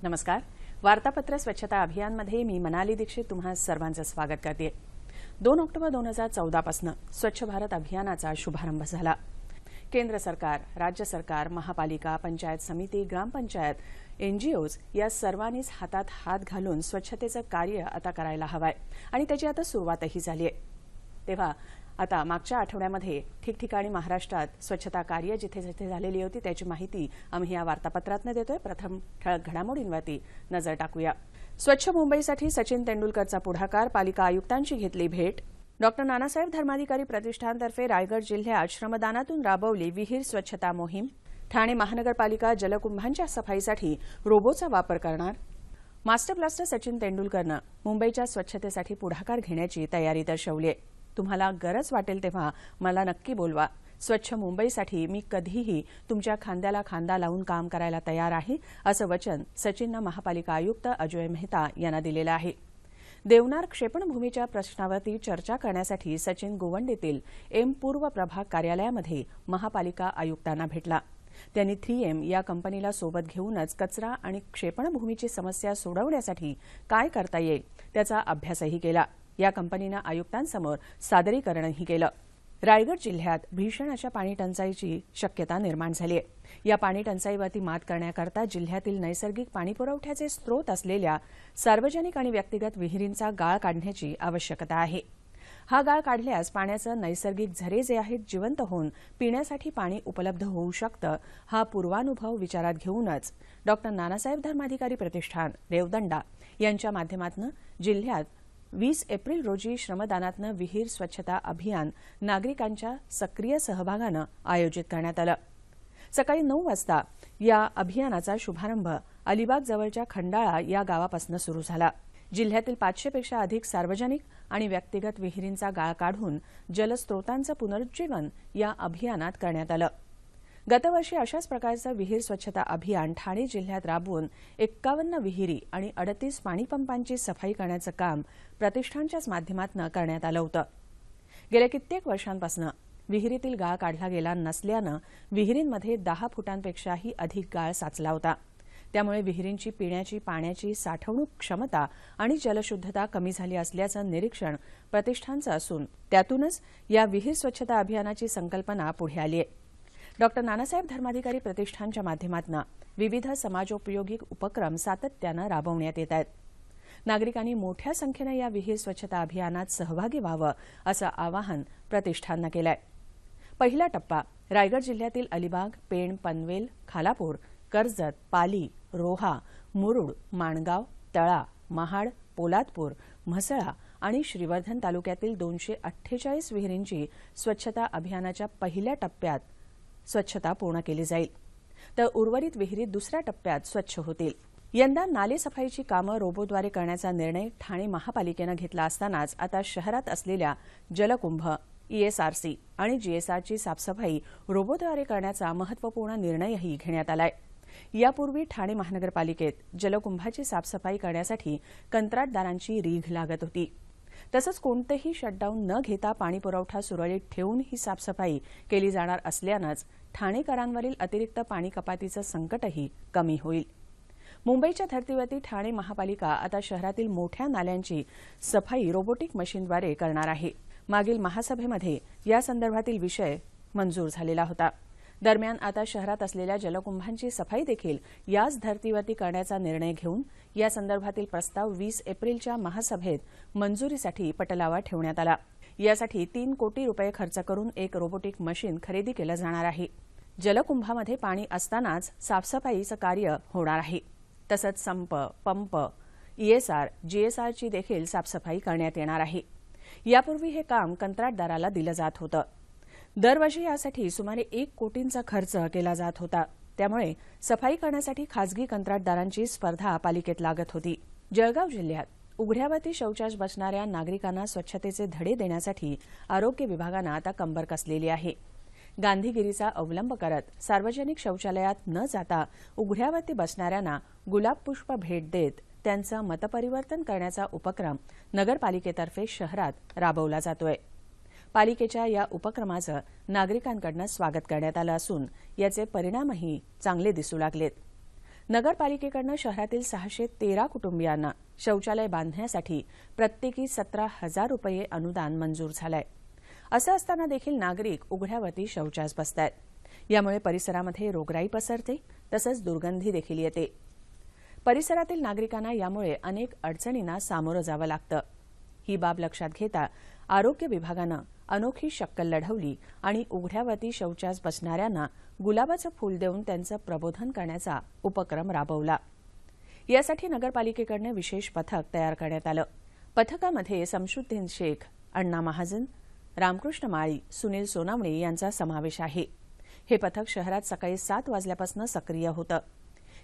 नमस्कार. वार्तापत्र स्वच्छता अभियानमध्ये मी मनाली दीक्षित तुम्हा सर्वांचं स्वागत करते. 2 ऑक्टोबर 2014 पासून स्वच्छ भारत अभियानाचा शुभारंभ झाला. केंद्र सरकार, राज्य सरकार, महापालिका, पंचायत समिती, ग्रामपंचायत, एनजीओज या सर्वांनीच हातात हात घालून स्वच्छतेचं कार्य आता करायला हवंय आणि त्याची आता सुरुवातही झाली आहे. तेव्हा आता मागच्या आठवड्यामध्ये ठिकठिकाणी महाराष्ट्रात स्वच्छता कार्य जिथे जिथे झालेली होती त्याची माहिती आम्ही या वार्तापत्रातून देतोय. प्रथम ठळक घडामोडींवरती नजर टाकूया. स्वच्छ मुंबईसाठी सचिन तेंडुलकरचा पुढाकार, पालिका आयुक्तांची घेतली भेट. डॉक्टर नानासाहेब धर्माधिकारी प्रतिष्ठानतर्फे रायगड जिल्ह्यात श्रमदानातून राबवली विहीर स्वच्छता मोहीम. ठाणे महानगरपालिका जलकुंभांच्या सफाईसाठी रोबोचा वापर करणार. मास्टर ब्लास्टर सचिन तेंडुलकरनं मुंबईच्या स्वच्छतेसाठी पुढाकार घेण्याची तयारी दर्शवली आहे. तुम्हाला गरज वाटेल तेव्हा मला नक्की बोलवा. स्वच्छ मुंबईसाठी मी कधीही तुमच्या खांद्याला खांदा लावून काम करायला तयार आहे, असं वचन सचिननं महापालिका आयुक्त अजोय मेहता यांना दिलेलं आहे. देवनार क्षेपणभूमीच्या प्रश्नावरती चर्चा करण्यासाठी सचिन गोवंडीतील एम पूर्व प्रभाग कार्यालयामध्ये महापालिका आयुक्तांना भेटला. त्यांनी 3M या कंपनीला सोबत घेऊनच कचरा आणि क्षेपणभूमीची समस्या सोडवण्यासाठी काय करता येईल त्याचा अभ्यासही केला. या कंपनीनं आयुक्तांसमोर सादरीकरणही केलं. रायगड जिल्ह्यात भीषण अशा पाणी टंचाईची शक्यता निर्माण झाली आहे. या पाणी टंचाईवरती मात करण्याकरता जिल्ह्यातील नैसर्गिक पाणीपुरवठ्याचे स्रोत असलेल्या सार्वजनिक आणि व्यक्तिगत विहिरींचा गाळ काढण्याची आवश्यकता आहे. हा गाळ काढल्यास पाण्याचे नैसर्गिक झरे जे आहेत जिवंत होऊन पिण्यासाठी पाणी उपलब्ध होऊ शकतं. हा पूर्वानुभव विचारात घेऊनच डॉक्टर नानासाहेब धर्माधिकारी प्रतिष्ठान रेवदंडा यांच्या माध्यमातून जिल्ह्यात 20 एप्रिल रोजी श्रमदानातनं विहीर स्वच्छता अभियान नागरिकांच्या सक्रिय सहभागानं आयोजित करण्यात आलं. सकाळी 9 वाजता या अभियानाचा शुभारंभ अलिबाग जवळच्या खंडाळा या गावापासून सुरू झाला. जिल्ह्यातील 500 पेक्षा अधिक सार्वजनिक आणि व्यक्तिगत विहिरींचा गाळ काढून जलस्रोतांचं पुनरुज्जीवन या अभियानात करण्यात आलं. गतवर्षी अशाच प्रकारचं विहीर स्वच्छता अभियान ठाणे जिल्ह्यात राबवून 51 विहिरी आणि 38 पाणीपंपांची सफाई करण्याचं काम प्रतिष्ठानच्याच माध्यमातून करण्यात आलं होतं. गेल्या कित्येक वर्षांपासून विहिरीतील गाळ काढला गेला नसल्यानं विहिरींमध्ये 10 फुटांपेक्षाही अधिक गाळ साचला होता. त्यामुळे विहिरींची पिण्याची पाण्याची साठवणूक क्षमता आणि जलशुद्धता कमी झाली असल्याचं निरीक्षण प्रतिष्ठानचं असून त्यातूनच या विहीर स्वच्छता अभियानाची संकल्पना पुढे आली आहे. डॉक्टर नानासाहेब धर्माधिकारी प्रतिष्ठानच्या माध्यमातून विविध समाजोपयोगी उपक्रम सातत्यानं राबवण्यात येत आहेत. नागरिकांनी मोठ्या संख्येनं या विहीर स्वच्छता अभियानात सहभागी व्हावं असं आवाहन प्रतिष्ठाननं केलं आहे. पहिला टप्पा रायगड जिल्ह्यातील अलिबाग, पेण, पनवेल, खालापूर, कर्जत, पाली, रोहा, मुरुड, माणगाव, तळा, महाड, पोलादपूर, म्हसळा आणि श्रीवर्धन तालुक्यातील 248 विहिरींची स्वच्छता अभियानाच्या पहिल्या टप्प्यात स्वच्छता पूर्ण केली जाईल, तर उर्वरित विहिरी दुसऱ्या टप्प्यात स्वच्छ होतील. यंदा नालेसफाईची कामं रोबोद्वारे करण्याचा निर्णय ठाणे महापालिकेनं घेतला असतानाच आता शहरात असलेल्या जलकुंभ, ESRC आणि GSRची साफसफाई रोबोद्वारे करण्याचा महत्त्वपूर्ण निर्णयही घेण्यात आलाय. यापूर्वी ठाणे महानगरपालिकेत जलकुंभाची साफसफाई करण्यासाठी कंत्राटदारांची रीघ लागत होती. तसंच कोणतेही शटडाऊन न घेता पाणीपुरवठा सुरळीत ठेवून ही साफसफाई केली जाणार असल्यानंच ठाणेकरांवरील अतिरिक्त पाणी कपातीचं संकटही कमी होईल. मुंबईच्या धर्तीवरती ठाणे महापालिका आता शहरातील मोठ्या नाल्यांची सफाई रोबोटिक मशीनद्वारे करणार आहे. मागील महासभेमध्ये या संदर्भातील विषय मंजूर झालेला होता. दरम्यान आता शहरात असलेल्या जलकुंभांची सफाई देखील याच धर्तीवरती करण्याचा निर्णय घेऊन या संदर्भातील प्रस्ताव 20 एप्रिलच्या महासभेत मंजुरीसाठी पटलावर ठेवण्यात आला. यासाठी 3 कोटी रुपये खर्च करून एक रोबोटिक मशीन खरेदी केलं जाणार आहे. जलकुंभामध्ये पाणी असतानाच साफसफाईचं कार्य होणार आहे. तसंच संप, पंप, ESR, GSRची देखील साफसफाई करण्यात येणार आहे. यापूर्वी हे काम कंत्राटदाराला दिलं जात होतं. दरवर्षी यासाठी सुमारे 1 कोटींचा खर्च केला जात होता. त्यामुळे सफाई करण्यासाठी खासगी कंत्राटदारांची स्पर्धा पालिकेत लागत होती. जळगाव जिल्ह्यात उघड्यावरती शौचास बसणाऱ्या नागरिकांना स्वच्छतेचे धडे देण्यासाठी आरोग्य विभागानं आता कंबर कसलेली आहे. गांधीगिरीचा अवलंब करत सार्वजनिक शौचालयात न जाता उघड्यावरती बसणाऱ्यांना गुलाब पुष्प भेट देत त्यांचं मतपरिवर्तन करण्याचा उपक्रम नगरपालिकेतर्फे शहरात राबवला जातोय. पालिकेच्या या उपक्रमाचं नागरिकांकडून स्वागत करण्यात आलं असून याचे परिणामही चांगले दिसू लागलेत. नगरपालिकेकडून शहरातील 613 कुटुंबियांना शौचालय बांधण्यासाठी प्रत्येकी 17,000 रुपये अनुदान मंजूर झालंय. असं असताना देखील नागरिक उघड्यावरती शौचास बसतायत. यामुळे परिसरामध्ये रोगराई पसरते, तसंच दुर्गंधी देखील येते. परिसरातील नागरिकांना यामुळे अनेक अडचणींना सामोरं जावं लागतं. ही बाब लक्षात घेता आरोग्य विभागानं अनोखी शक्कल लढवली आणि उघड्यावरती शौचास बसणाऱ्यांना गुलाबाचं फूल देऊन त्यांचं प्रबोधन करण्याचा उपक्रम राबवला. यासाठी नगरपालिकेकडून विशेष पथक तयार करण्यात आलं. पथकामध्ये समशुद्दीन शेख, अण्णा महाजन, रामकृष्ण माळी, सुनील सोनावणे यांचा समावेश आहे. हे पथक शहरात सकाळी 7 वाजल्यापासून सक्रिय होतं.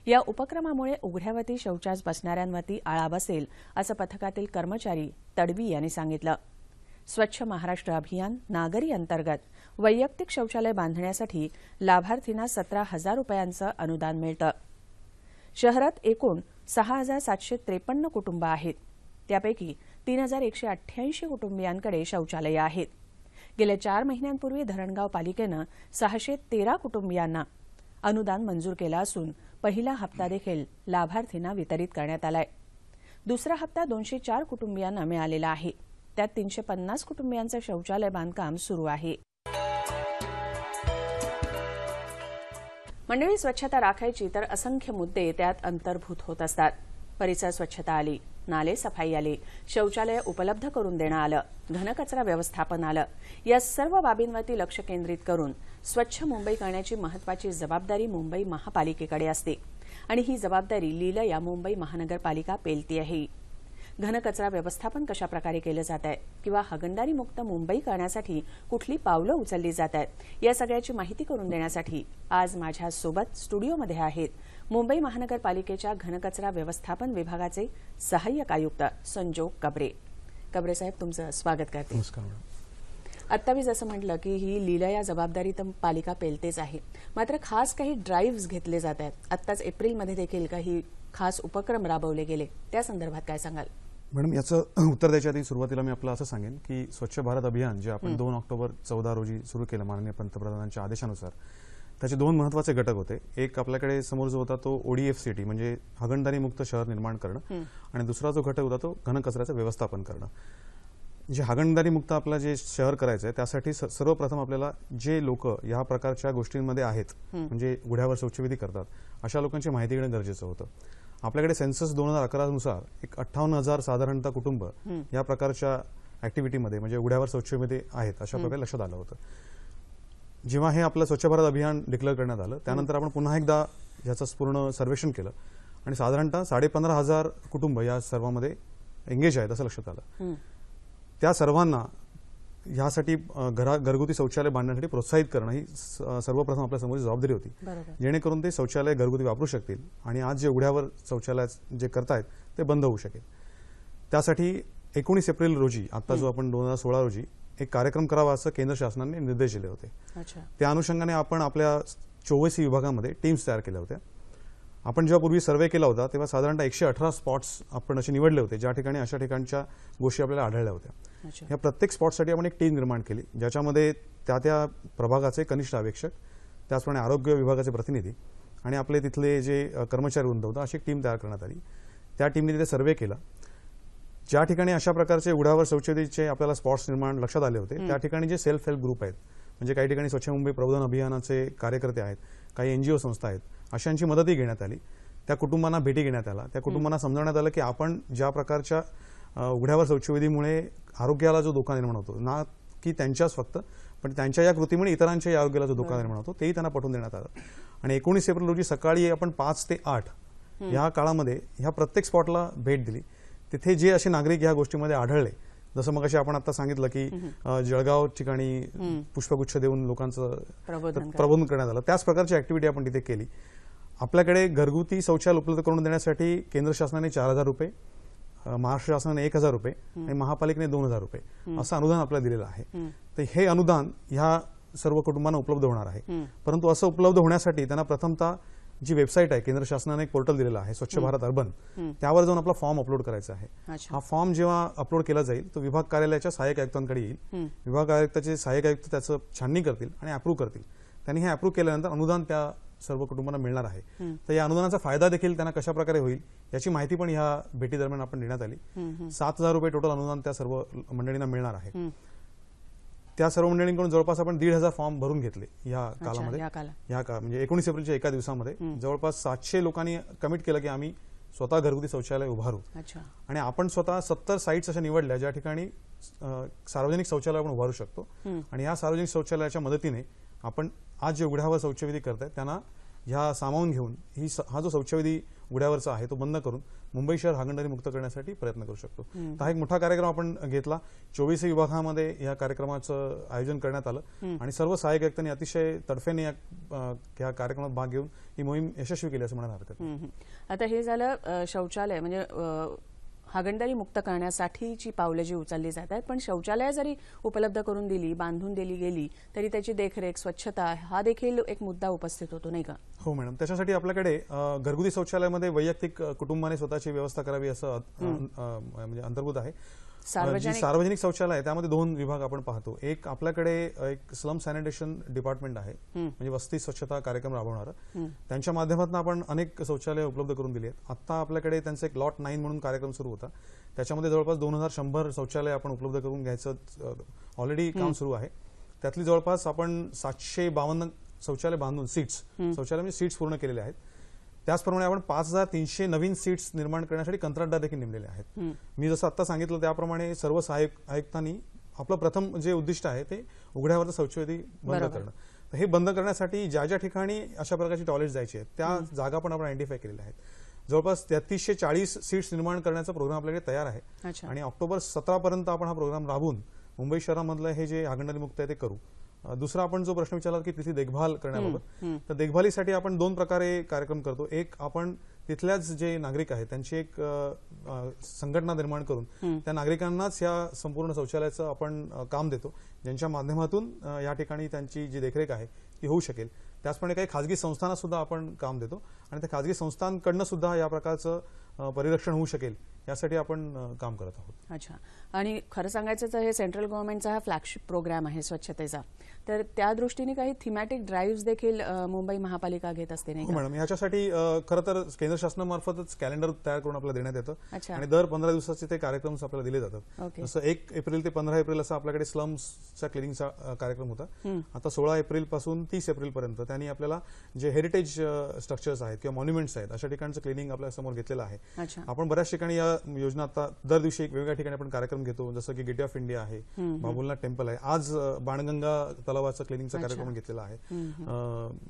या उपक्रमामुळे उघड्यावरती शौचास बसणाऱ्यांवरती आळा बसेल, असं पथकातील कर्मचारी तडवी यांनी सांगितलं. स्वच्छ महाराष्ट्र अभियान नागरी अंतर्गत वैयक्तिक शौचालय बांधण्यासाठी लाभार्थींना 17,000 रुपयांचं अनुदान मिळतं. शहरात एकूण 6,753 कुटुंब आहेत. त्यापैकी 3,188 कुटुंबियांकडे शौचालय आहेत. गेल्या 4 महिन्यांपूर्वी धरणगाव पालिकेनं 613 कुटुंबियांना अनुदान मंजूर केलं असून पहिला हप्ता देखील लाभार्थींना वितरित करण्यात आलाय. दुसरा हप्ता 204 कुटुंबियांना मिळालेला आहे. त्यात 350 कुटुंबियांचं शौचालय बांधकाम सुरू आहे. मंडळी, स्वच्छता राखायची तर असंख्य मुद्दे त्यात अंतर्भूत होत असतात. परिसर स्वच्छता आली, नाले सफाई आली, शौचालय उपलब्ध करून देणं आलं, घनकचरा व्यवस्थापन आलं. या सर्व बाबींवरती लक्ष केंद्रित करून स्वच्छ मुंबई करण्याची महत्त्वाची जबाबदारी मुंबई महापालिकेकडे असते आणि ही जबाबदारी लीलया मुंबई महानगरपालिका पेलती आहे. घनकचरा व्यवस्थापन कशा प्रकारे केलं जात आहे किंवा हागणदारी मुक्त मुंबई करण्यासाठी कुठली पावलं उचलली जात आहेत, या सगळ्याची माहिती करून देण्यासाठी आज माझ्यासोबत स्टुडिओमध्ये आहेत मुंबई महानगरपालिकेच्या घनकचरा व्यवस्थापन विभागाचे सहाय्यक आयुक्त संजोग कबरे. कबरे साहेब, तुमचं स्वागत करते. नमस्कार. आत्ता मी जसं म्हटलं की ही लीलया जबाबदारी तर पालिका पेलतेच आहे, मात्र खास काही ड्राईव्ह्स घेतले जात आहेत. आत्ताच एप्रिलमध्ये देखील काही खास उपक्रम राबवले गेले, त्या संदर्भात काय सांगाल? मॅडम, याचं उत्तर द्यायच्या आधी सुरुवातीला मी आपलं असं सांगेन की स्वच्छ भारत अभियान जे आपण 2 ऑक्टोबर 14 रोजी सुरू केलं माननीय पंतप्रधानांच्या आदेशानुसार, त्याचे 2 महत्त्वाचे घटक होते. एक आपल्याकडे समोर जो होता तो ODF सिटी म्हणजे हागणदारी मुक्त शहर निर्माण करणं, आणि दुसरा जो घटक होता तो घनकचऱ्याचं व्यवस्थापन करणं. जे हागणदारी मुक्त आपलं जे शहर करायचं आहे त्यासाठी सर्वप्रथम आपल्याला जे लोक या प्रकारच्या गोष्टींमध्ये आहेत, म्हणजे गुढ्यावर शौचविधी करतात, अशा लोकांची माहिती घेणं गरजेचं होतं. आपल्याकडे सेन्सस 2011 नुसार एक 58,000 साधारणतः कुटुंब या प्रकारच्या ऍक्टिव्हिटीमध्ये म्हणजे उघड्यावर शौचविधी आहेत अशा प्रकारे लक्षात आलं होतं. जेव्हा हे आपलं स्वच्छ भारत अभियान डिक्लेअर करण्यात आलं त्यानंतर आपण पुन्हा एकदा याचं पूर्ण सर्वेक्षण केलं आणि साधारणतः 15,500 कुटुंब या सर्वांमध्ये एंगेज आहेत असं लक्षात आलं. त्या सर्वांना यासाठी घरगुती शौचालय बांधण्यासाठी प्रोत्साहित करणं ही सर्वप्रथम आपल्या समोर जबाबदारी होती, जेणेकरून ते शौचालय घरगुती वापरू शकतील आणि आज जे उघड्यावर शौचालय जे करतायत ते बंद होऊ शकेल. त्यासाठी 19 एप्रिल रोजी, आता जो आपण 2016 रोजी एक कार्यक्रम करावा असं केंद्र शासनाने निर्देश दिले होते. त्या अनुषंगाने आपण आपल्या 24 विभागामध्ये टीम्स तयार केल्या होत्या. आपण जेव्हा पूर्वी सर्वे केला होता तेव्हा साधारणतः 118 स्पॉट्स आपण असे निवडले होते ज्या ठिकाणी अशा ठिकाणच्या गोष्टी आपल्याला आढळल्या होत्या. या प्रत्येक स्पॉटसाठी आपण एक टीम निर्माण केली, ज्याच्यामध्ये त्या प्रभागाचे कनिष्ठ अधीक्षक, त्याचप्रमाणे आरोग्य विभागाचे प्रतिनिधी आणि आपले तिथले जे कर्मचारी वृंद होता, अशी एक टीम तयार करण्यात आली. त्या टीमने तिथे सर्वे केला. ज्या ठिकाणी अशा प्रकारचे उघड्यावर शौचविधीचे आपल्याला स्पॉट्स निर्माण लक्षात आले होते त्या ठिकाणी जे सेल्फ हेल्प ग्रुप आहेत, म्हणजे काही ठिकाणी स्वच्छ मुंबई प्रबोधन अभियानाचे कार्यकर्ते आहेत, काही NGO संस्था आहेत, अशांची मदतही घेण्यात आली. त्या कुटुंबांना भेटी घेण्यात आल्या. त्या कुटुंबांना समजवण्यात आलं की आपण ज्या प्रकारच्या उघड्यावर शौचविधीमुळे आरोग्याला जो धोका निर्माण होतो, ना की त्यांच्याच फक्त पण त्यांच्या या कृतीमुळे इतरांच्याही आरोग्याला जो धोका निर्माण होतो तेही त्यांना पटवून देण्यात आलं. आणि 19 एप्रिल रोजी सकाळी आपण 5 ते 8 या काळामध्ये ह्या प्रत्येक स्पॉटला भेट दिली. तिथे जे असे नागरिक या गोष्टीमध्ये आढळले, जसं मग आपण आता सांगितलं की जळगाव ठिकाणी पुष्पगुच्छ देऊन लोकांचं प्रबोधन करण्यात आलं, त्याच प्रकारची ऍक्टिव्हिटी आपण तिथे केली. आपल्याकडे घरगुती शौचालय उपलब्ध करून देण्यासाठी केंद्र शासनाने 4,000 रुपये, महाराष्ट्र शासनाने 1,000 रुपये आणि महापालिकेने 2,000 रुपये असं अनुदान आपल्याला दिलेलं आहे. तर हे अनुदान ह्या सर्व कुटुंबांना उपलब्ध होणार आहे. परंतु असं उपलब्ध होण्यासाठी त्यांना प्रथमतः जी वेबसाईट आहे, केंद्र शासनाने एक पोर्टल दिलेला आहे स्वच्छ भारत अर्बन, त्यावर जाऊन आपला फॉर्म अपलोड करायचा आहे. हा फॉर्म जेव्हा अपलोड केला जाईल तो विभाग कार्यालयाच्या सहाय्यक आयुक्तांकडे येईल. विभाग आयुक्ताचे सहाय्यक आयुक्त त्याचं छाननी करतील आणि अप्रूव्ह करतील. त्यांनी हे अप्रूव्ह केल्यानंतर अनुदान त्या सर्व कुटुंबांना मिळणार आहे. तर या अनुदानाचा फायदा देखील त्यांना कशा प्रकारे होईल याची माहिती पण ह्या भेटी दरम्यान आपण देण्यात आली. 7,000 रुपये टोटल अनुदान त्या सर्व मंडळींना मिळणार आहे. त्या सर्व मंडळींकडून जवळपास आपण 1,500 फॉर्म भरून घेतले या कालामध्ये. म्हणजे 19 एप्रिलच्या एका दिवसामध्ये जवळपास 700 लोकांनी कमिट केलं की आम्ही स्वतः घरगुती शौचालय उभारू. आणि आपण स्वतः 70 साईट्स अशा निवडल्या ज्या ठिकाणी सार्वजनिक शौचालय आपण उभारू शकतो. आणि या सार्वजनिक शौचालयाच्या मदतीने आपण आज जे उघड्यावर शौचविधी करतायत त्यांना ह्या सामावून घेऊन हा जो शौचविधी उघड्यावरचा आहे तो बंद करून मुंबई शहर हागणदारी मुक्त करण्यासाठी प्रयत्न करू शकतो. तर हा एक मोठा कार्यक्रम आपण घेतला. 24 विभागामध्ये या कार्यक्रमाचं आयोजन करण्यात आलं आणि सर्व सहाय्यक आयुक्तांनी अतिशय तडफेने या कार्यक्रमात भाग घेऊन ही मोहीम यशस्वी केली असं म्हणायला हरकत नाही. आता हे झालं शौचालय म्हणजे हागणदारी मुक्त करण्यासाठीची पावलं जी उचलली जात आहेत, पण शौचालय जरी उपलब्ध करून दिली, बांधून दिली गेली तरी त्याची देखरेख, स्वच्छता हा देखील एक मुद्दा उपस्थित होतो नाही का? हो मॅडम, त्याच्यासाठी आपल्याकडे घरगुती शौचालयामध्ये वैयक्तिक कुटुंबाने स्वतःची व्यवस्था करावी असं म्हणजे अंतर्भूत आहे. सार्वजनिक शौचालय आहे त्यामध्ये 2 विभाग आपण पाहतो. एक आपल्याकडे एक स्लम सॅनिटेशन डिपार्टमेंट आहे, म्हणजे वस्ती स्वच्छता कार्यक्रम राबवणारं. त्यांच्या माध्यमातून आपण अनेक शौचालय उपलब्ध करून दिली आहेत. आता आपल्याकडे त्यांचा एक लॉट 9 म्हणून कार्यक्रम सुरू होता. त्याच्यामध्ये जवळपास 2100 शौचालय आपण उपलब्ध करून घ्यायचं ऑलरेडी काम सुरू आहे. त्यातली जवळपास आपण 752 शौचालय बांधून शौचालय म्हणजे सीट्स पूर्ण केलेले आहेत. त्याचप्रमाणे आपण 5,300 नवीन सीट्स निर्माण करण्यासाठी कंत्राटदार देखील नेमलेले आहेत. मी जसं आता सांगितलं त्याप्रमाणे सर्व सहाय्यक आयुक्तांनी आपलं प्रथम जे उद्दिष्ट आहे ते उघड्यावरचं शौचविधी बंद करणं. हे बंद करण्यासाठी ज्या ज्या ठिकाणी अशा प्रकारची टॉयलेट जायची आहेत त्या जागा पण आपण आयडेंटिफाय केलेल्या आहेत. जवळपास 3340 सीट्स निर्माण करण्याचा प्रोग्राम आपल्याकडे तयार आहे आणि ऑक्टोबर 17 पर्यंत आपण हा प्रोग्राम राबवून मुंबई शहरामधलं हे जे हागणदारी मुक्त आहे ते करू. दुसरा आपण जो प्रश्न विचारला की तिथली देखभाल करण्याबाबत, तर देखभालीसाठी आपण 2 प्रकारे कार्यक्रम करतो. एक, आपण तिथल्याच जे नागरिक आहेत त्यांची एक संघटना निर्माण करून त्या नागरिकांनाच या संपूर्ण शौचालयाचं आपण काम देतो, ज्यांच्या माध्यमातून या ठिकाणी त्यांची जी देखरेख आहे ती होऊ शकेल. त्याचप्रमाणे काही खाजगी संस्थांना सुद्धा आपण काम देतो आणि त्या खाजगी संस्थांकडनं सुद्धा या प्रकारचं परिरक्षण होऊ शकेल यासाठी आपण काम करत आहोत. अच्छा, आणि खरं सांगायचं तर हे सेंट्रल गव्हर्नमेंटचा हा फ्लॅगशिप प्रोग्राम आहे स्वच्छतेचा, तर त्या दृष्टीने काही थीमॅटिक ड्राईव्ह देखील मुंबई महापालिका घेत असते नाही का? मॅडम, याच्यासाठी खरं तर केंद्र शासनामार्फतच कॅलेंडर तयार करून आपल्याला देण्यात येतं आणि दर 15 दिवसाचे ते कार्यक्रम आपल्याला दिले जातात. जसं 1 एप्रिल ते 15 एप्रिल असा आपल्याकडे स्लम्सच्या क्लिनिंगचा कार्यक्रम होता. आता 16 एप्रिल पासून 30 एप्रिल पर्यंत त्यांनी आपल्याला जे हेरिटेज स्ट्रक्चर्स आहेत किंवा मॉन्युमेंट्स आहेत अशा ठिकाणचं क्लिनिंग आपल्या समोर घेतलेलं आहे. आपण बऱ्याच ठिकाणी या योजना आता दर दिवशी एक वेगवेगळ्या ठिकाणी आपण कार्यक्रम घेतो, जसं की गेटवे ऑफ इंडिया आहे, बाबुलनाथ टेम्पल आहे, आज बाणगंगा तलावाचा क्लिनिंगचा कार्यक्रम घेतलेला आहे,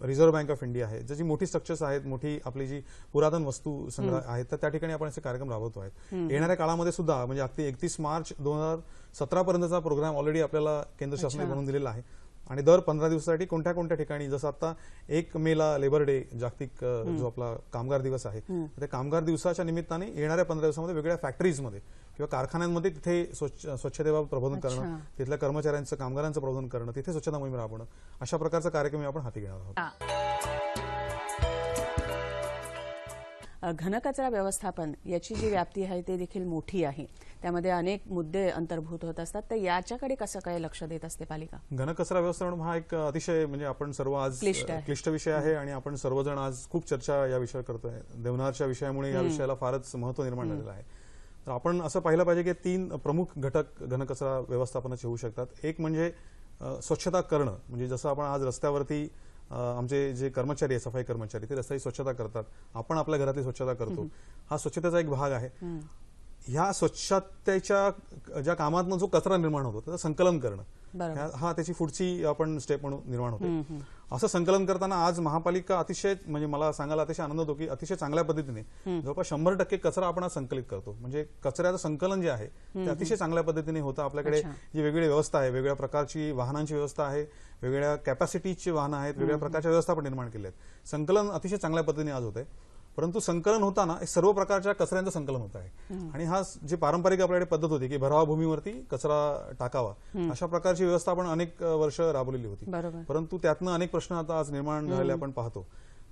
रिझर्व्ह बँक ऑफ इंडिया आहे, ज्याची मोठी स्ट्रक्चर्स आहेत, मोठी आपली जी पुरातन वस्तू संग्रह आहेत तर त्या ठिकाणी आपण असे कार्यक्रम राबवतो आहेत. येणाऱ्या काळामध्ये सुद्धा म्हणजे अगदी 31 मार्च 2017 पर्यंतचा प्रोग्राम ऑलरेडी आपल्याला केंद्र शासनाने बनवून दिलेला आहे आणि दर 15 दिवसासाठी कोणत्या कोणत्या ठिकाणी, जसं आता 1 मेला लेबर डे जागतिक जो आपला कामगार दिवस आहे, त्या कामगार दिवसाच्या निमित्ताने येणाऱ्या 15 दिवसामध्ये वेगवेगळ्या फॅक्टरीजमध्ये किंवा कारखान्यांमध्ये तिथे स्वच्छतेबाबत प्रबोधन करणं, तिथल्या कर्मचाऱ्यांचं, कामगारांचं प्रबोधन करणं, तिथे स्वच्छता मोहीम राबवणं, अशा प्रकारचा कार्यक्रम आपण हाती घेणार आहोत. घनकचरा व्यवस्थापन याची जी व्याप्ती आहे ते देखील मोठी आहे, त्यामध्ये अनेक मुद्दे अंतर्भूत होत असतात, तर याच्याकडे कसं काय लक्ष देत असते पालिका? घनकचरा व्यवस्थापन हा एक अतिशय म्हणजे आपण सर्व आज क्लिष्ट विषय आहे आणि आपण सर्वजण आज खूप चर्चा या विषयावर करतोय. देवनारच्या विषयामुळे या विषयाला फारच महत्त्व निर्माण झालेलं आहे. तर आपण असं पाहिलं पाहिजे की 3 प्रमुख घटक घनकचरा व्यवस्थापनाचे होऊ शकतात. एक म्हणजे स्वच्छता करणं, म्हणजे जसं आपण आज रस्त्यावरती आमचे जे कर्मचारी आहेत, सफाई कर्मचारी, ते रस्त्याची स्वच्छता करतात, आपण आपल्या घरातली स्वच्छता करतो, हा स्वच्छतेचा एक भाग आहे. ह्या स्वच्छतेच्या ज्या कामातून जो कचरा निर्माण होतो त्याचं संकलन करणं, हा त्याची पुढची आपण स्टेप म्हणून निर्माण होते. असं संकलन करताना आज महापालिका अतिशय म्हणजे मला सांगायला अतिशय आनंद होतो की अतिशय चांगल्या पद्धतीने जवळपास 100% कचरा आपण आज संकलित करतो. म्हणजे कचऱ्याचं संकलन जे आहे ते अतिशय चांगल्या पद्धतीने होतं. आपल्याकडे जी वेगवेगळी व्यवस्था आहे, वेगवेगळ्या प्रकारची वाहनांची व्यवस्था आहे, वेगवेगळ्या कॅपॅसिटीची वाहनं आहेत, वेगवेगळ्या प्रकारच्या व्यवस्था आपण निर्माण केल्या आहेत. संकलन अतिशय चांगल्या पद्धतीने आज होत आहे. परंतु संकलन होताना सर्व प्रकारच्या कचऱ्यांचं संकलन होत आहे आणि हा जी पारंपरिक आपल्याकडे पद्धत होती की भरावा भूमीवरती कचरा टाकावा, अशा प्रकारची व्यवस्था आपण अनेक वर्ष राबवलेली होती. परंतु त्यातनं अनेक प्रश्न आता आज निर्माण झालेले आपण पाहतो.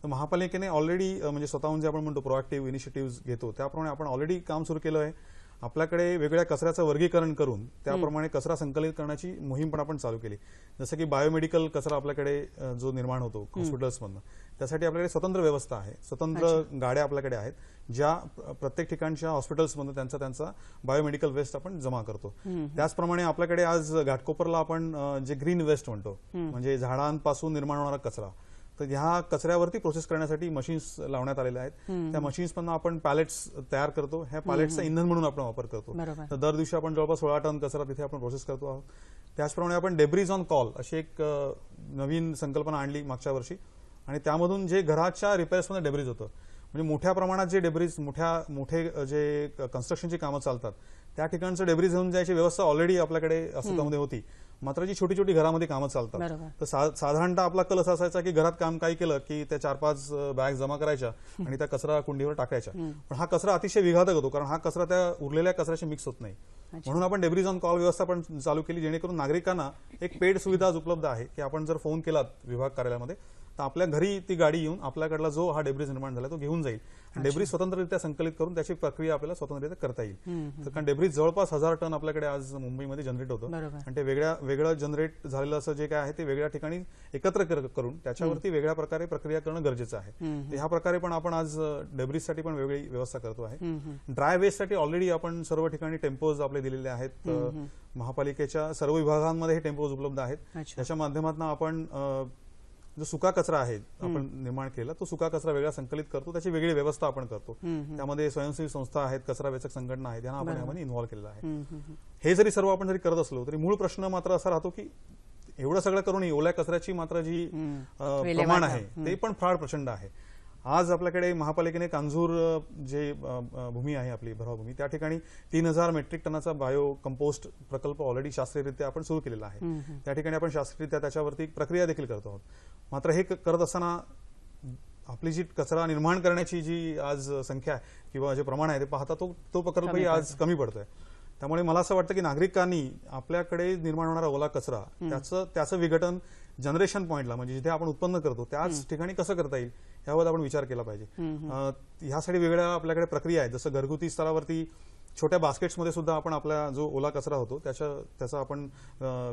तर महापालिकेने ऑलरेडी म्हणजे स्वतःहून जे आपण म्हणतो प्रोएक्टिव्ह इनिशिएटिव्ह घेतो त्याप्रमाणे आपण ऑलरेडी काम सुरू केलं आहे आपल्याकडे वेगळ्या कचऱ्याचं वर्गीकरण करून त्याप्रमाणे कचरा संकलित करण्याची मोहीम पण आपण चालू केली. जसं की बायोमेडिकल कचरा आपल्याकडे जो निर्माण होतो हॉस्पिटल्समधनं, त्यासाठी आपल्याकडे स्वतंत्र व्यवस्था आहे, स्वतंत्र गाड्या आपल्याकडे आहेत, ज्या प्रत्येक ठिकाणच्या हॉस्पिटल्समधून त्यांचा बायोमेडिकल वेस्ट आपण जमा करतो. त्याचप्रमाणे आपल्याकडे आज घाटकोपरला आपण जे ग्रीन वेस्ट म्हणतो, म्हणजे झाडांपासून निर्माण होणारा कचरा, तर ह्या कचऱ्यावरती प्रोसेस करण्यासाठी मशीन्स लावण्यात आलेल्या आहेत. त्या मशीन्समधून आपण पॅलेट्स तयार करतो, ह्या पॅलेट्सचा इंधन म्हणून आपण वापर करतो. तर दर दिवशी आपण जवळपास 16 टन कचरा तिथे आपण प्रोसेस करतो आहोत. त्याचप्रमाणे आपण डेब्रिज ऑन कॉल अशी एक नवीन संकल्पना आणली मागच्या वर्षी, आणि त्यामधून जे घराच्या रिपेअर्समध्ये डेब्रिज होतं, म्हणजे मोठ्या प्रमाणात जे डेब्रिज मोठे जे कन्स्ट्रक्शनची कामं चालतात त्या ठिकाणचं डेब्रिज घेऊन जायची व्यवस्था ऑलरेडी आपल्याकडे अस्तित्वामध्ये होती. मात्र जी छोटी छोटी घरामध्ये कामं चालतात, तर साधारणतः आपला कल असा असायचा की घरात काम काही केलं की त्या 4-5 बॅग जमा करायच्या आणि त्या कचरा कुंडीवर टाकायच्या. पण हा कचरा अतिशय विघातक होतो, कारण हा कचरा त्या उरलेल्या कचऱ्याशी मिक्स होत नाही. म्हणून आपण डेब्रिज ऑन कॉल व्यवस्था पण चालू केली, जेणेकरून नागरिकांना एक पेड सुविधा उपलब्ध आहे की आपण जर फोन केलात विभाग कार्यालयामध्ये तर आपल्या घरी ती गाडी येऊन आपल्याकडला जो हा डेब्रिज निर्माण झाला तो घेऊन जाईल. डेब्रिज स्वतंत्ररित्या संकलित करून त्याची प्रक्रिया आपल्याला स्वतंत्ररित्या करता येईल. तर कारण डेब्रिज जवळपास 1000 टन आपल्याकडे आज मुंबईमध्ये जनरेट होतं, आणि ते वेगळं जनरेट झालेलं असं जे काय आहे ते वेगळ्या ठिकाणी एकत्र करून त्याच्यावरती वेगळ्या प्रकारे प्रक्रिया करणं गरजेचं आहे. ह्या प्रकारे पण आपण आज डेब्रिजसाठी पण वेगळी व्यवस्था करतो आहे. ड्राय वेस्टसाठी ऑलरेडी आपण सर्व ठिकाणी टेम्पोज आपले दिलेले आहेत. महापालिकेच्या सर्व विभागांमध्ये हे टेम्पोज उपलब्ध आहेत. त्याच्या माध्यमातून आपण जो सुका कचरा आहे आपण निर्माण केला, तो सुका कचरा वेगळा संकलित करतो, त्याची वेगळी व्यवस्था आपण करतो. त्यामध्ये स्वयंसेवी संस्था आहेत, कचरा वेचक संघटना आहेत, यांना आपण यामध्ये इन्व्हॉल्व केलेलं आहे. हे जरी सर्व आपण जरी करत असलो तरी मूळ प्रश्न मात्र असा राहतो की एवढं सगळं करूनही ओल्या कचऱ्याची मात्र जी प्रमाण आहे ते पण फार प्रचंड आहे. आज आपल्याकडे महापालिकेने कांजूर जे भूमी आहे आपली भराव भूमी, त्या ठिकाणी 3000 मेट्रिक टनाचा बायो कंपोस्ट प्रकल्प ऑलरेडी शास्त्रीयरित्या आपण सुरू केलेला आहे. त्या ठिकाणी आपण शास्त्रीयरित्या त्याच्यावरती प्रक्रिया देखील करतो आहोत. मात्र हे करत असताना आपली जी कचरा निर्माण करण्याची जी आज संख्या आहे किंवा जे प्रमाण आहे ते पाहता तो प्रकल्पही आज कमी पडतोय. त्यामुळे मला असं वाटतं की नागरिकांनी आपल्याकडे निर्माण होणारा ओला कचरा त्याचं विघटन जनरेशन पॉइंटला, म्हणजे जिथे आपण उत्पन्न करतो त्याच ठिकाणी कसं करता येईल यावर आपण विचार केला पाहिजे. ह्यासाठी वेगळ्या आपल्याकडे प्रक्रिया आहेत. जसं घरगुती स्तरावरती छोट्या बास्केट्समध्ये सुद्धा आपण आपला जो ओला कचरा होतो त्याचं आपण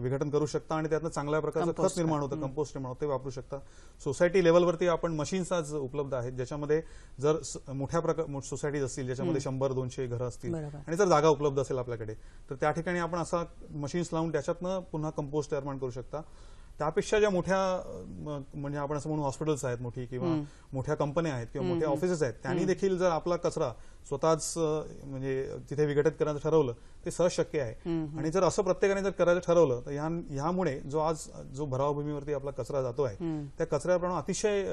विघटन करू शकता आणि त्यातनं चांगल्या प्रकारचं खत निर्माण होतं, कंपोस्ट निर्माण होतं, ते वापरू शकता. सोसायटी लेव्हलवरती आपण मशीन्स आज उपलब्ध आहेत, ज्याच्यामध्ये जर मोठ्या सोसायटीज असतील ज्याच्यामध्ये 100-200 घरं असतील आणि जर जागा उपलब्ध असेल आपल्याकडे, तर त्या ठिकाणी आपण असा मशीन्स लावून त्याच्यातनं पुन्हा कंपोस्ट निर्माण करू शकता. त्यापेक्षा ज्या मोठ्या म्हणजे आपण असं म्हणून हॉस्पिटल्स आहेत मोठी किंवा मोठ्या कंपन्या आहेत किंवा मोठ्या ऑफिसेस आहेत, त्यांनी देखील जर आपला कचरा स्वतःच म्हणजे तिथे विघटित करायचं ठरवलं ते सहज शक्य आहे. आणि जर असं प्रत्येकाने जर करायचं ठरवलं तर ह्यामुळे जो भराव भूमीवरती आपला कचरा जातो आहे त्या कचऱ्या प्रमाण अतिशय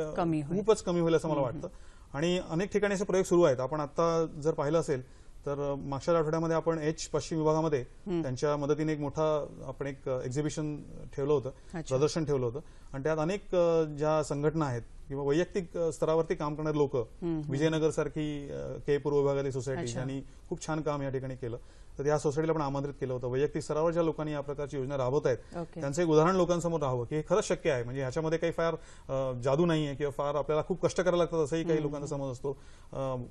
खूपच कमी होईल असं मला वाटतं. आणि अनेक ठिकाणी असे प्रयोग सुरू आहेत. आपण आता जर पाहिलं असेल तर मागच्या आठवड्यामध्ये आपण पश्चिम विभागामध्ये त्यांच्या मदतीने एक मोठा आपण एक एक्झिबिशन ठेवलं होतं, प्रदर्शन ठेवलं होतं. आणि त्यात अनेक ज्या संघटना आहेत किंवा वैयक्तिक स्तरावरती काम करणारे लोक, विजयनगर सारखी के पूर्व विभागातील सोसायटी यांनी खूप छान काम या ठिकाणी केलं. तर या सोसायटीला आपण आमंत्रित केलं होतं. वैयक्तिक स्तरावर ज्या लोकांनी या प्रकारची योजना राबवत आहेत त्यांचं एक उदाहरण लोकांसमोर राहावं की हे खरंच शक्य आहे. म्हणजे ह्याच्यामध्ये काही फार जादू नाहीये किंवा फार आपल्याला खूप कष्ट करायला लागतात असंही काही लोकांचा समज असतो.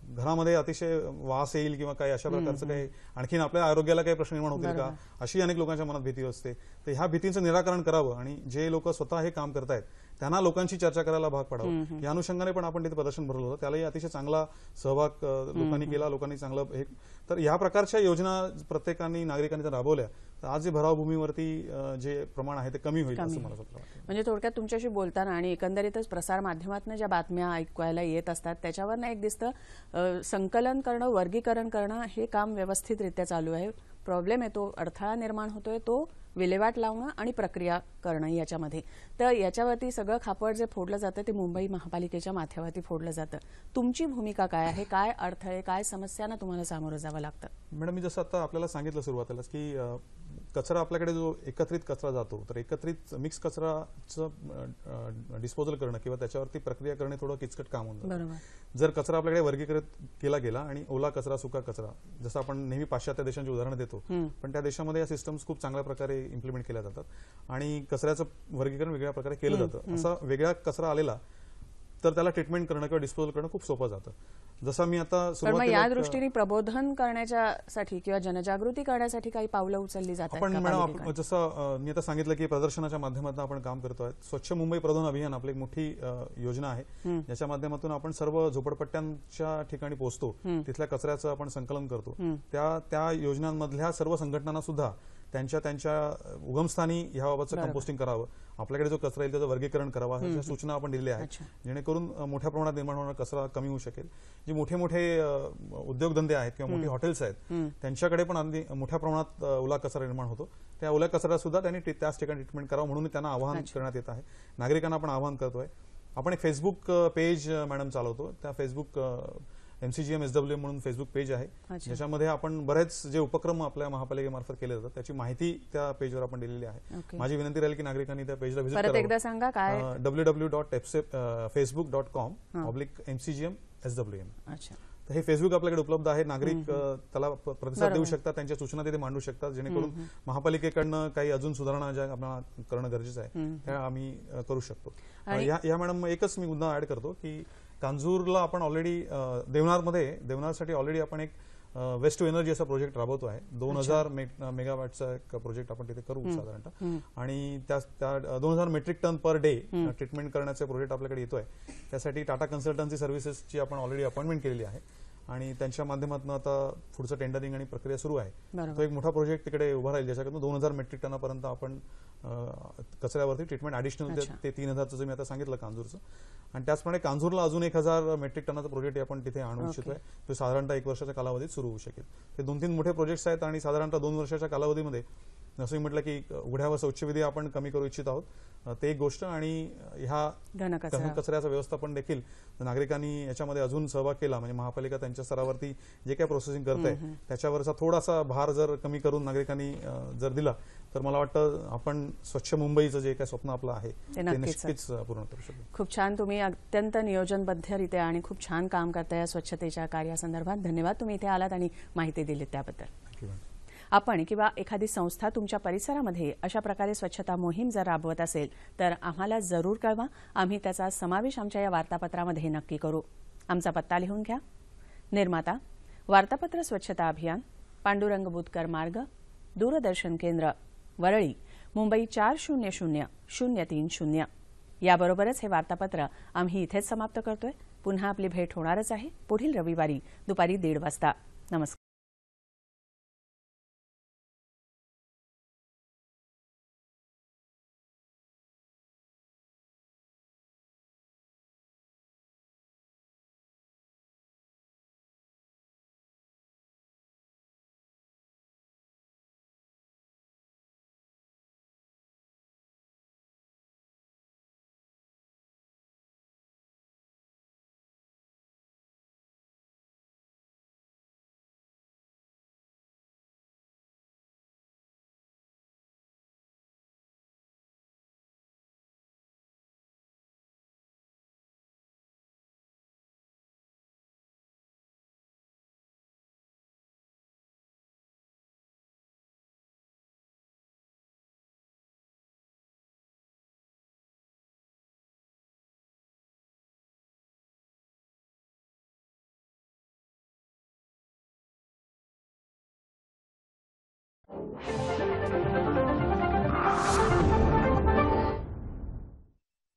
घरामध्ये अतिशय वास येईल किंवा काही अशा प्रकारचं काही आणखीन आपल्या आरोग्याला काही प्रश्न निर्माण होतील का, अशी अनेक लोकांच्या मनात भीती असते. तर ह्या भीतींचं निराकरण करावं आणि जे लोक स्वतः हे काम करतायत त्यांना लोकांची चर्चा करायला भाग पाडावं. या अनुषंगाने पण आपण तिथे प्रदर्शन भरलं होतं. त्यालाही अतिशय चांगला सहभाग लोकांनी केला, लोकांनी चांगलं हे. तर या प्रकारच्या योजना प्रत्येकाने नागरिकांनी जर राबवल्या तर आज जे भराव भूमीवरती जे प्रमाण आहे ते कमी होईल असं मला वाटतं. म्हणजे थोडक्यात तुमच्याशी बोलताना आणि एकंदरीतच प्रसार माध्यमातून ज्या बातम्या ऐकायला येत असतात त्याच्यावर एक दिसतं संकलन करणं, वर्गीकरण करणं हे काम व्यवस्थितरित्या चालू आहे. प्रॉब्लेम येतो, अडथळा निर्माण होतोय तो विल्हेवाट लावणं आणि प्रक्रिया करणं याच्यामध्ये. तर याच्यावरती सगळं खापड जे फोडलं जातं ते मुंबई महापालिकेच्या माथ्यावरती फोडलं जातं. तुमची भूमिका काय आहे? काय अडथळे, काय समस्यांना तुम्हाला सामोरं जावं लागतं? मॅडम, मी जसं आता आपल्याला सांगितलं सुरुवातीलाच की कचरा आपल्याकडे जो एकत्रित कचरा जातो तर एकत्रित मिक्स कचराचं डिस्पोजल करणं किंवा त्याच्यावरती प्रक्रिया करणे थोडं किचकट काम होऊन जातं. जर कचरा आपल्याकडे वर्गीकृत केला गेला आणि ओला कचरा, सुका कचरा, जसं आपण नेहमी पाश्चात्य देशांची उदाहरणं देतो पण त्या देशामध्ये या सिस्टम्स खूप चांगल्या प्रकारे इम्प्लिमेंट केल्या जातात आणि कचऱ्याचं वर्गीकरण वेगळ्या प्रकारे केलं जातं. असा वेगळा कचरा आलेला तर त्याला ट्रीटमेंट करणं किंवा डिस्पोजल करणं खूप सोपं जातं. जसं मी आता तर मग सुरुवातीला या एक, दृष्टीने प्रबोधन करण्यासाठी किंवा जनजागृती करण्यासाठी काही पावलं उचलली जातात आपण का मॅडम पालिकेकडून? जसं मी आता सांगितलं की प्रदर्शनाच्या माध्यमातून आपण काम करतोय. स्वच्छ मुंबई प्रधान अभियान आपली एक मोठी योजना आहे, ज्याच्या माध्यमातून आपण सर्व झोपडपट्ट्यांच्या ठिकाणी पोहोचतो, तिथल्या कचऱ्याचं आपण संकलन करतो. त्या योजनांमधल्या सर्व संघटनांना सुद्धा त्यांच्या त्यांच्या उगमस्थानी ह्याबाबतचं कंपोस्टिंग करावं, आपल्याकडे जो कचरा येईल त्याचं वर्गीकरण करावं, अशा सूचना आपण दिलेल्या आहेत, जेणेकरून मोठ्या प्रमाणात निर्माण होणारा कचरा कमी होऊ शकेल. जे मोठे मोठे उद्योगधंदे आहेत किंवा मोठी हॉटेल्स आहेत, त्यांच्याकडे पण अगदी मोठ्या प्रमाणात ओला कचरा निर्माण होतो. त्या ओल्या कचऱ्याला सुद्धा त्यांनी त्याच ठिकाणी ट्रीटमेंट करावं म्हणून त्यांना आवाहन करण्यात येत आहे. नागरिकांना आपण आवाहन करतोय. आपण एक फेसबुक पेज मॅडम चालवतो. त्या फेसबुक MCGM SWM म्हणून फेसबुक पेज आहे, ज्याच्यामध्ये आपण बरेच जे उपक्रम आपल्या महापालिकेमार्फत केले जातात त्याची माहिती त्या पेजवर आपण दिलेली आहे. माझी विनंती राहील की नागरिकांनी त्या पेजला व्हिजिट परत एकदा सांगा काय? www.facebook.com/MCGM SWM. तर हे फेसबुक आपल्याकडे उपलब्ध आहे. नागरिक त्याला प्रतिसाद देऊ शकतात, त्यांच्या सूचना तिथे मांडू शकतात, जेणेकरून महापालिकेकडनं काही अजून सुधारणा ज्या आपल्याला करणं गरजेचं आहे त्या आम्ही करू शकतो. या मॅडम एकच मी मुद्दा ऍड करतो की कांजूरला आपण ऑलरेडी देवनारसाठी ऑलरेडी आपण एक वेस्ट टू एनर्जी असा प्रोजेक्ट राबवतो आहे. 2000 मेगावॅटचा एक प्रोजेक्ट आपण तिथे करू साधारणतः, आणि त्या 2000 metric ton per day treatment करण्याचे प्रोजेक्ट आपल्याकडे येतोय. त्यासाठी टाटा कन्सल्टन्सी सर्व्हिसेसची आपण ऑलरेडी अपॉइंटमेंट केलेली आहे आणि त्यांच्या माध्यमातून आता पुढचं टेंडरिंग आणि प्रक्रिया सुरू आहे. तो एक मोठा प्रोजेक्ट तिकडे उभा राहील, ज्याच्याकडून 2000 मेट्रिक टनापर्यंत आपण कचऱ्यावरती ट्रीटमेंट ॲडिशनल ते 3000चं जे मी आता सांगितलं कांजूरचं, आणि त्याचप्रमाणे कांजूरला अजून 1000 मेट्रिक टनाचा प्रोजेक्ट आपण तिथे आणू इच्छितोय. तो साधारणतः 1 वर्षाच्या कालावधीत सुरू होऊ शकेल. ते 2-3 मोठे प्रोजेक्ट्स आहेत आणि साधारणतः 2 वर्षाच्या कालावधीमध्ये जसं मी म्हटलं की उघड्या व शौचविधी आपण कमी करू इच्छित आहोत, ते एक गोष्ट. आणि ह्या घनकचऱ्याचं व्यवस्थापन देखील नागरिकांनी याच्यामध्ये अजून सहभाग केला, म्हणजे महापालिका त्यांच्या स्तरावरती जे काही प्रोसेसिंग करते त्याच्यावरचा थोडासा भार जर कमी करून नागरिकांनी जर दिला तर मला वाटतं आपण स्वच्छ मुंबईचं जे काही स्वप्न आपलं आहे ते नक्कीच पूर्ण करू शकतो. खूप छान, तुम्ही अत्यंत नियोजनबद्धरित्या आणि खूप छान काम करताय या स्वच्छतेच्या कार्यासंदर्भात. धन्यवाद, तुम्ही इथे आलात आणि माहिती दिलीत त्याबद्दल. आपण किंवा एखादी संस्था तुमच्या परिसरामध्ये अशा प्रकारे स्वच्छता मोहीम जर राबवत असेल तर आम्हाला जरूर कळवा. आम्ही त्याचा समावेश आमच्या या वार्तापत्रामध्ये नक्की करू. आमचा पत्ता लिहून घ्या. निर्माता वार्तापत्र स्वच्छता अभियान, पांडुरंग बुतकर मार्ग, दूरदर्शन केंद्र, वरळी, मुंबई 400030. याबरोबरच हे वार्तापत्र आम्ही इथेच समाप्त करतोय. पुन्हा आपली भेट होणारच आहे पुढील रविवारी दुपारी 1:30 वाजता. नमस्कार.